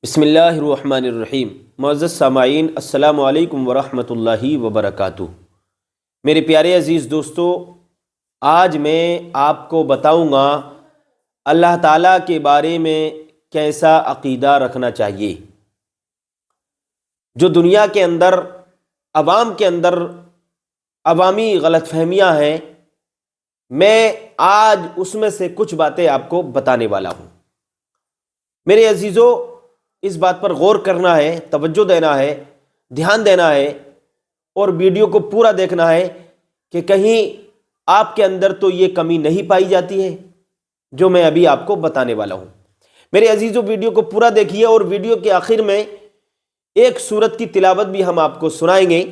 بسم اللہ الرحمن الرحیم۔ معزز سامعین، السلام علیکم ورحمۃ اللہ وبرکاتہ۔ میرے پیارے عزیز دوستو، آج میں آپ کو بتاؤں گا اللہ تعالیٰ کے بارے میں کیسا عقیدہ رکھنا چاہیے۔ جو دنیا کے اندر عوام کے اندر عوامی غلط فہمیاں ہیں، میں آج اس میں سے کچھ باتیں آپ کو بتانے والا ہوں۔ میرے عزیزو، اس بات پر غور کرنا ہے، توجہ دینا ہے، دھیان دینا ہے اور ویڈیو کو پورا دیکھنا ہے کہ کہیں آپ کے اندر تو یہ کمی نہیں پائی جاتی ہے جو میں ابھی آپ کو بتانے والا ہوں۔ میرے عزیزو، ویڈیو کو پورا دیکھیے اور ویڈیو کے آخر میں ایک سورت کی تلاوت بھی ہم آپ کو سنائیں گے،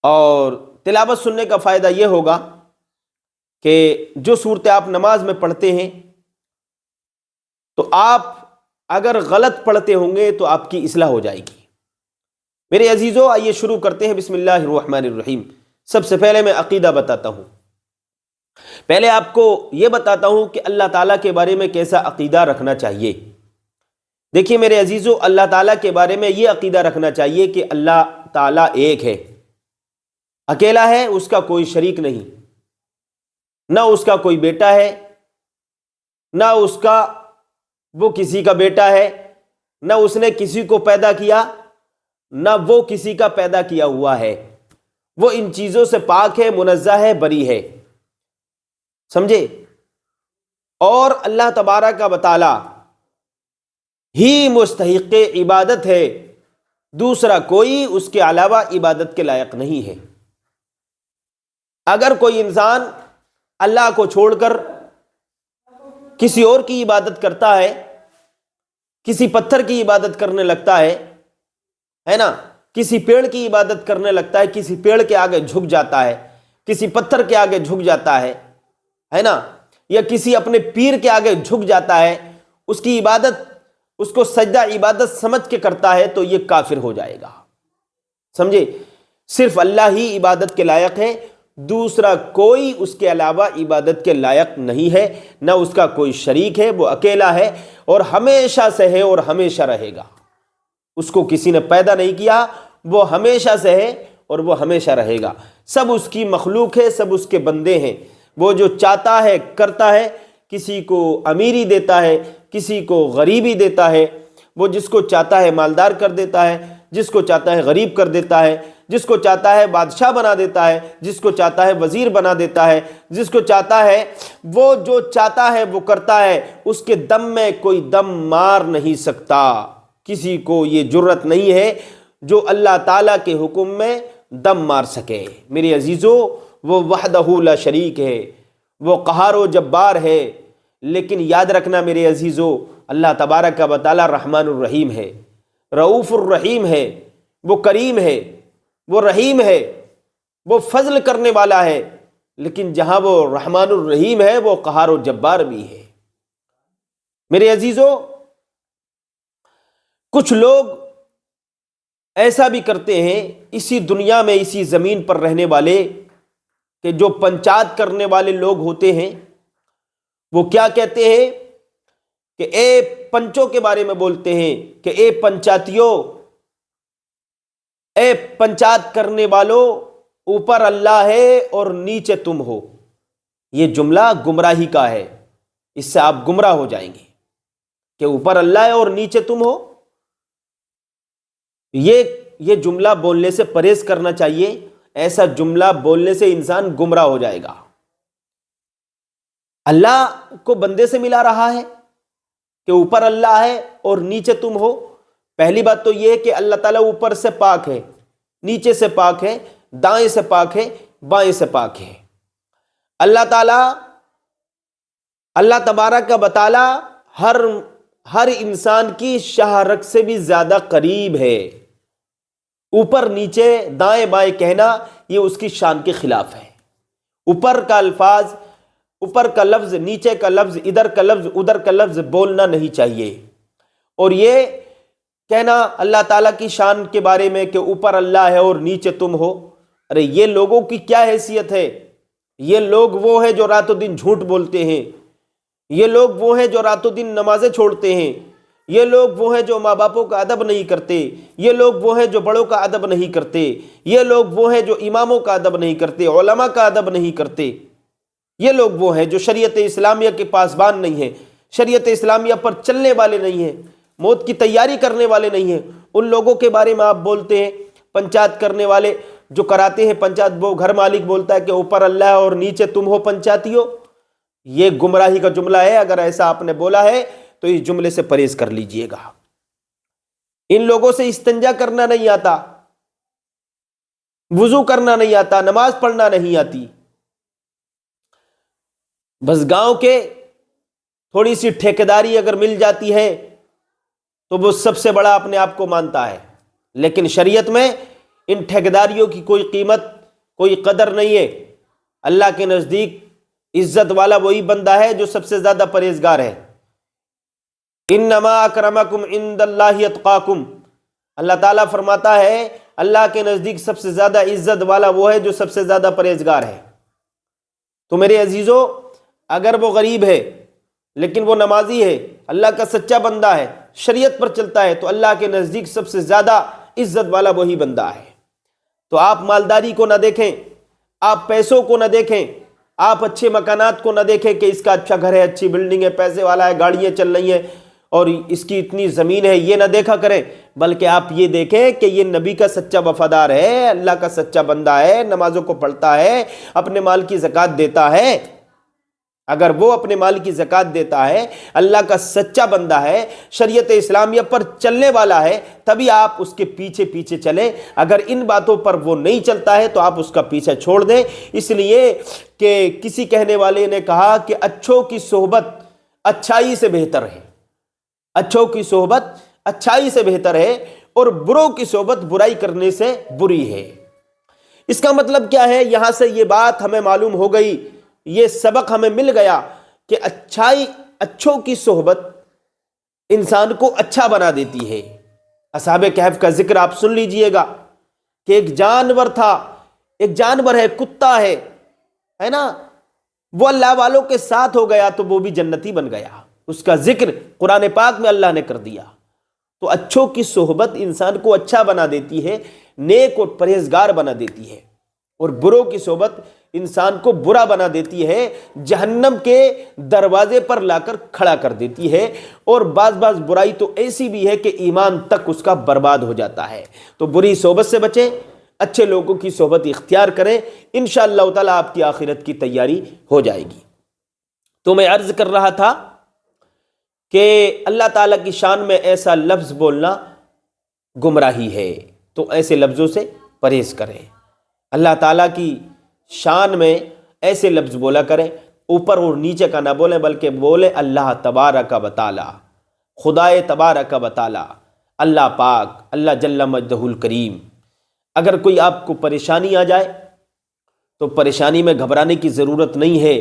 اور تلاوت سننے کا فائدہ یہ ہوگا کہ جو صورتیں آپ نماز میں پڑھتے ہیں تو آپ اگر غلط پڑھتے ہوں گے تو آپ کی اصلاح ہو جائے گی۔ میرے عزیزو، آئیے شروع کرتے ہیں۔ بسم اللہ الرحمن الرحیم۔ سب سے پہلے میں عقیدہ بتاتا ہوں۔ پہلے آپ کو یہ بتاتا ہوں کہ اللہ تعالیٰ کے بارے میں کیسا عقیدہ رکھنا چاہیے۔ دیکھیے میرے عزیزو، اللہ تعالیٰ کے بارے میں یہ عقیدہ رکھنا چاہیے کہ اللہ تعالیٰ ایک ہے، اکیلا ہے، اس کا کوئی شریک نہیں، نہ اس کا کوئی بیٹا ہے، نہ اس کا وہ کسی کا بیٹا ہے، نہ اس نے کسی کو پیدا کیا، نہ وہ کسی کا پیدا کیا ہوا ہے۔ وہ ان چیزوں سے پاک ہے، منزہ ہے، بری ہے، سمجھے؟ اور اللہ تبارک و تعالی ہی مستحق عبادت ہے، دوسرا کوئی اس کے علاوہ عبادت کے لائق نہیں ہے۔ اگر کوئی انسان اللہ کو چھوڑ کر کسی اور کی عبادت کرتا ہے، کسی پتھر کی عبادت کرنے لگتا ہے نا، کسی پیڑ کی عبادت کرنے لگتا ہے، کسی پیڑ کے آگے جھک جاتا ہے، کسی پتھر کے آگے جھک جاتا ہے نا، یا کسی اپنے پیر کے آگے جھک جاتا ہے، اس کی عبادت، اس کو سجدہ عبادت سمجھ کے کرتا ہے، تو یہ کافر ہو جائے گا، سمجھے؟ صرف اللہ ہی عبادت کے لائق ہے، دوسرا کوئی اس کے علاوہ عبادت کے لائق نہیں ہے، نہ اس کا کوئی شریک ہے، وہ اکیلا ہے اور ہمیشہ سے ہے اور ہمیشہ رہے گا۔ اس کو کسی نے پیدا نہیں کیا، وہ ہمیشہ سے ہے اور وہ ہمیشہ رہے گا۔ سب اس کی مخلوق ہے، سب اس کے بندے ہیں۔ وہ جو چاہتا ہے کرتا ہے، کسی کو امیری دیتا ہے، کسی کو غریبی دیتا ہے، وہ جس کو چاہتا ہے مالدار کر دیتا ہے، جس کو چاہتا ہے غریب کر دیتا ہے، جس کو چاہتا ہے بادشاہ بنا دیتا ہے، جس کو چاہتا ہے وزیر بنا دیتا ہے، جس کو چاہتا ہے، وہ جو چاہتا ہے وہ کرتا ہے۔ اس کے دم میں کوئی دم مار نہیں سکتا، کسی کو یہ جرت نہیں ہے جو اللہ تعالیٰ کے حکم میں دم مار سکے۔ میرے عزیزو، وہ وحدہ لا شریک ہے، وہ قہار و جبار ہے، لیکن یاد رکھنا میرے عزیزو، اللہ تبارک و تعالی رحمان الرحیم ہے، رؤوف الرحیم ہے، وہ کریم ہے، وہ رحیم ہے، وہ فضل کرنے والا ہے، لیکن جہاں وہ رحمان الرحیم ہے، وہ قہار و جبار بھی ہے۔ میرے عزیزو، کچھ لوگ ایسا بھی کرتے ہیں، اسی دنیا میں، اسی زمین پر رہنے والے، کہ جو پنچات کرنے والے لوگ ہوتے ہیں، وہ کیا کہتے ہیں کہ اے پنچوں کے بارے میں بولتے ہیں کہ اے پنچاتیوں، اے پنچات کرنے والوں، اوپر اللہ ہے اور نیچے تم ہو۔ یہ جملہ گمراہی کا ہے، اس سے آپ گمراہ ہو جائیں گے کہ اوپر اللہ ہے اور نیچے تم ہو۔ یہ جملہ بولنے سے پرہیز کرنا چاہیے، ایسا جملہ بولنے سے انسان گمراہ ہو جائے گا۔ اللہ کو بندے سے ملا رہا ہے کہ اوپر اللہ ہے اور نیچے تم ہو۔ پہلی بات تو یہ ہے کہ اللہ تعالیٰ اوپر سے پاک ہے، نیچے سے پاک ہے، دائیں سے پاک ہے، بائیں سے پاک ہے۔ اللہ تعالیٰ، اللہ تبارک و تعالی ہر انسان کی شہرک سے بھی زیادہ قریب ہے۔ اوپر نیچے دائیں بائیں کہنا یہ اس کی شان کے خلاف ہے۔ اوپر کا الفاظ، اوپر کا لفظ، نیچے کا لفظ، ادھر کا لفظ، ادھر کا لفظ بولنا نہیں چاہیے۔ اور یہ کہنا اللہ تعالیٰ کی شان کے بارے میں کہ اوپر اللہ ہے اور نیچے تم ہو، ارے یہ لوگوں کی کیا حیثیت ہے؟ یہ لوگ وہ ہیں جو رات و دن جھوٹ بولتے ہیں، یہ لوگ وہ ہیں جو رات و دن نمازیں چھوڑتے ہیں، یہ لوگ وہ ہیں جو ماں باپوں کا ادب نہیں کرتے، یہ لوگ وہ ہیں جو بڑوں کا ادب نہیں کرتے، یہ لوگ وہ ہیں جو اماموں کا ادب نہیں کرتے، علماء کا ادب نہیں کرتے، یہ لوگ وہ ہیں جو شریعت اسلامیہ کے پاسبان نہیں ہیں، شریعت اسلامیہ پر چلنے والے نہیں ہیں، موت کی تیاری کرنے والے نہیں ہیں۔ ان لوگوں کے بارے میں آپ بولتے ہیں پنچایت کرنے والے جو کراتے ہیں پنچایت، وہ گھر مالک بولتا ہے کہ اوپر اللہ ہے اور نیچے تم ہو پنچایتی ہو۔ یہ گمراہی کا جملہ ہے، اگر ایسا آپ نے بولا ہے تو اس جملے سے پرہیز کر لیجئے گا۔ ان لوگوں سے استنجا کرنا نہیں آتا، وضو کرنا نہیں آتا، نماز پڑھنا نہیں آتی، بس گاؤں کے تھوڑی سی ٹھیکیداری اگر مل جاتی ہے تو وہ سب سے بڑا اپنے آپ کو مانتا ہے، لیکن شریعت میں ان ٹھیکیداریوں کی کوئی قیمت، کوئی قدر نہیں ہے۔ اللہ کے نزدیک عزت والا وہی بندہ ہے جو سب سے زیادہ پرہیزگار ہے۔ انما اکرمکم عند اللہ اتقاکم، اللہ تعالیٰ فرماتا ہے اللہ کے نزدیک سب سے زیادہ عزت والا وہ ہے جو سب سے زیادہ پرہیزگار ہے۔ تو میرے عزیزو، اگر وہ غریب ہے لیکن وہ نمازی ہے، اللہ کا سچا بندہ ہے، شریعت پر چلتا ہے، تو اللہ کے نزدیک سب سے زیادہ عزت والا وہی بندہ ہے۔ تو آپ مالداری کو نہ دیکھیں، آپ پیسوں کو نہ دیکھیں، آپ اچھے مکانات کو نہ دیکھیں کہ اس کا اچھا گھر ہے، اچھی بلڈنگ ہے، پیسے والا ہے، گاڑیاں چل رہی ہیں اور اس کی اتنی زمین ہے، یہ نہ دیکھا کریں، بلکہ آپ یہ دیکھیں کہ یہ نبی کا سچا وفادار ہے، اللہ کا سچا بندہ ہے، نمازوں کو پڑھتا ہے، اپنے مال کی زکوٰۃ دیتا ہے۔ اگر وہ اپنے مال کی زکوٰۃ دیتا ہے، اللہ کا سچا بندہ ہے، شریعت اسلامیہ پر چلنے والا ہے، تبھی آپ اس کے پیچھے پیچھے چلیں۔ اگر ان باتوں پر وہ نہیں چلتا ہے تو آپ اس کا پیچھے چھوڑ دیں، اس لیے کہ کسی کہنے والے نے کہا کہ اچھوں کی صحبت اچھائی سے بہتر ہے، اچھوں کی صحبت اچھائی سے بہتر ہے اور بروں کی صحبت برائی کرنے سے بری ہے۔ اس کا مطلب کیا ہے؟ یہاں سے یہ بات ہمیں معلوم ہو گئی، یہ سبق ہمیں مل گیا کہ اچھوں کی صحبت انسان کو اچھا بنا دیتی ہے۔ اصحاب کہف کا ذکر آپ سن لیجئے گا کہ ایک جانور تھا، ایک جانور ہے، کتا ہے نا، وہ اللہ والوں کے ساتھ ہو گیا تو وہ بھی جنتی بن گیا، اس کا ذکر قرآن پاک میں اللہ نے کر دیا۔ تو اچھوں کی صحبت انسان کو اچھا بنا دیتی ہے، نیک اور پرہیزگار بنا دیتی ہے، اور بروں کی صحبت انسان کو برا بنا دیتی ہے، جہنم کے دروازے پر لا کر کھڑا کر دیتی ہے، اور بعض برائی تو ایسی بھی ہے کہ ایمان تک اس کا برباد ہو جاتا ہے۔ تو بری صحبت سے بچیں، اچھے لوگوں کی صحبت اختیار کریں، انشاءاللہ تعالی آپ کی آخرت کی تیاری ہو جائے گی۔ تو میں عرض کر رہا تھا کہ اللہ تعالیٰ کی شان میں ایسا لفظ بولنا گمراہی ہے، تو ایسے لفظوں سے پرہیز کریں۔ اللہ تعالیٰ کی شان میں ایسے لفظ بولا کریں، اوپر اور نیچے کا نہ بولیں، بلکہ بولیں اللہ تبارک و تعالی، خدائے تبارک و تعالی، اللہ پاک، اللہ جل مجدہ الکریم۔ اگر کوئی آپ کو پریشانی آ جائے تو پریشانی میں گھبرانے کی ضرورت نہیں ہے،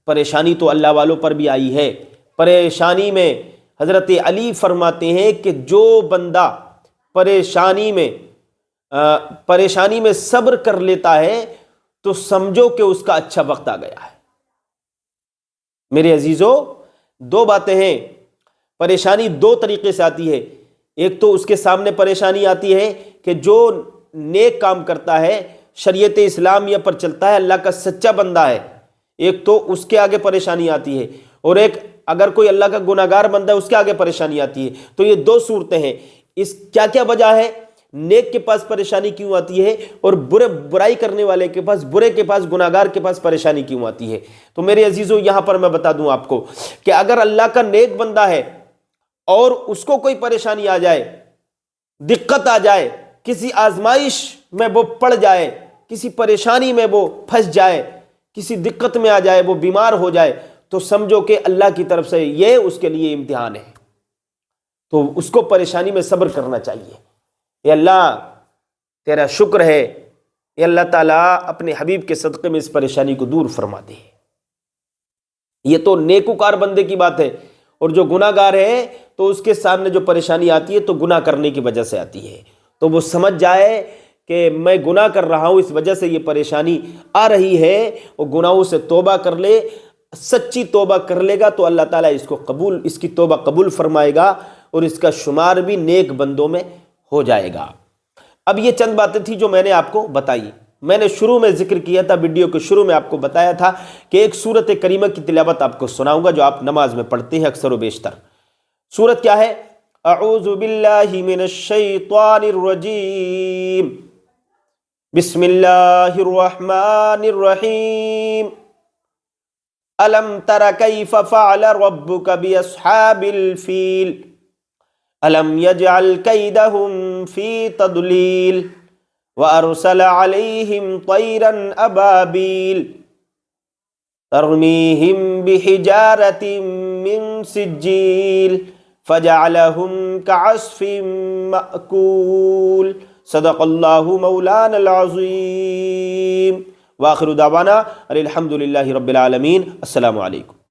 پریشانی تو اللہ والوں پر بھی آئی ہے۔ پریشانی میں حضرت علی فرماتے ہیں کہ جو بندہ پریشانی میں صبر کر لیتا ہے تو سمجھو کہ اس کا اچھا وقت آ گیا ہے۔ میرے عزیزو، دو باتیں ہیں، پریشانی دو طریقے سے آتی ہے۔ ایک تو اس کے سامنے پریشانی آتی ہے کہ جو نیک کام کرتا ہے، شریعت اسلامیہ پر چلتا ہے، اللہ کا سچا بندہ ہے، ایک تو اس کے آگے پریشانی آتی ہے، اور ایک اگر کوئی اللہ کا گناہ گار بندہ ہے اس کے آگے پریشانی آتی ہے۔ تو یہ دو صورتیں ہیں۔ اس کیا وجہ ہے؟ نیک کے پاس پریشانی کیوں آتی ہے اور برائی کرنے والے کے پاس، برے کے پاس، گناہ گار کے پاس پریشانی کیوں آتی ہے؟ تو میرے عزیزو، یہاں پر میں بتا دوں آپ کو کہ اگر اللہ کا نیک بندہ ہے اور اس کو کوئی پریشانی آ جائے، دقت آ جائے، کسی آزمائش میں وہ پڑ جائے، کسی پریشانی میں وہ پھنس جائے، کسی دقت میں آ جائے، وہ بیمار ہو جائے، تو سمجھو کہ اللہ کی طرف سے یہ اس کے لیے امتحان ہے۔ تو اس کو پریشانی میں صبر کرنا چاہیے۔ اے اللہ تیرا شکر ہے، اے اللہ تعالیٰ اپنے حبیب کے صدقے میں اس پریشانی کو دور فرما دے۔ یہ تو نیکوکار بندے کی بات ہے، اور جو گناہ گار ہے تو اس کے سامنے جو پریشانی آتی ہے تو گناہ کرنے کی وجہ سے آتی ہے، تو وہ سمجھ جائے کہ میں گناہ کر رہا ہوں، اس وجہ سے یہ پریشانی آ رہی ہے، اور گناہوں سے توبہ کر لے، سچی توبہ کر لے گا تو اللہ تعالیٰ اس کی توبہ قبول فرمائے گا، اور اس کا شمار بھی نیک بندوں میں ہو جائے گا۔ اب یہ چند باتیں تھیں جو میں نے آپ کو بتائی۔ میں نے شروع میں ذکر کیا تھا، ویڈیو کے شروع میں آپ کو بتایا تھا کہ ایک سورت کریمہ کی تلاوت آپ کو سناؤں گا جو آپ نماز میں پڑھتے ہیں اکثر و بیشتر۔ سورت کیا ہے؟ اعوذ باللہ من الشیطان الرجیم، بسم اللہ الرحمن الرحیم، الم تر کیف فعل ربک باصحاب الفیل، الم یجعل کیدہم فی تضلیل، وَأَرْسَلَ عَلَيْهِمْ طَيْرًا أَبَابِيلَ تَرْمِيهِمْ بِحِجَارَةٍ مِّن سِجِّيلٍ فَجَعَلَهُمْ كَعَصْفٍ مَّأْكُولٍ۔ صدق اللہ مولانا العظیم، وآخر دعوانا الحمد للہ رب العالمین۔ السلام علیکم۔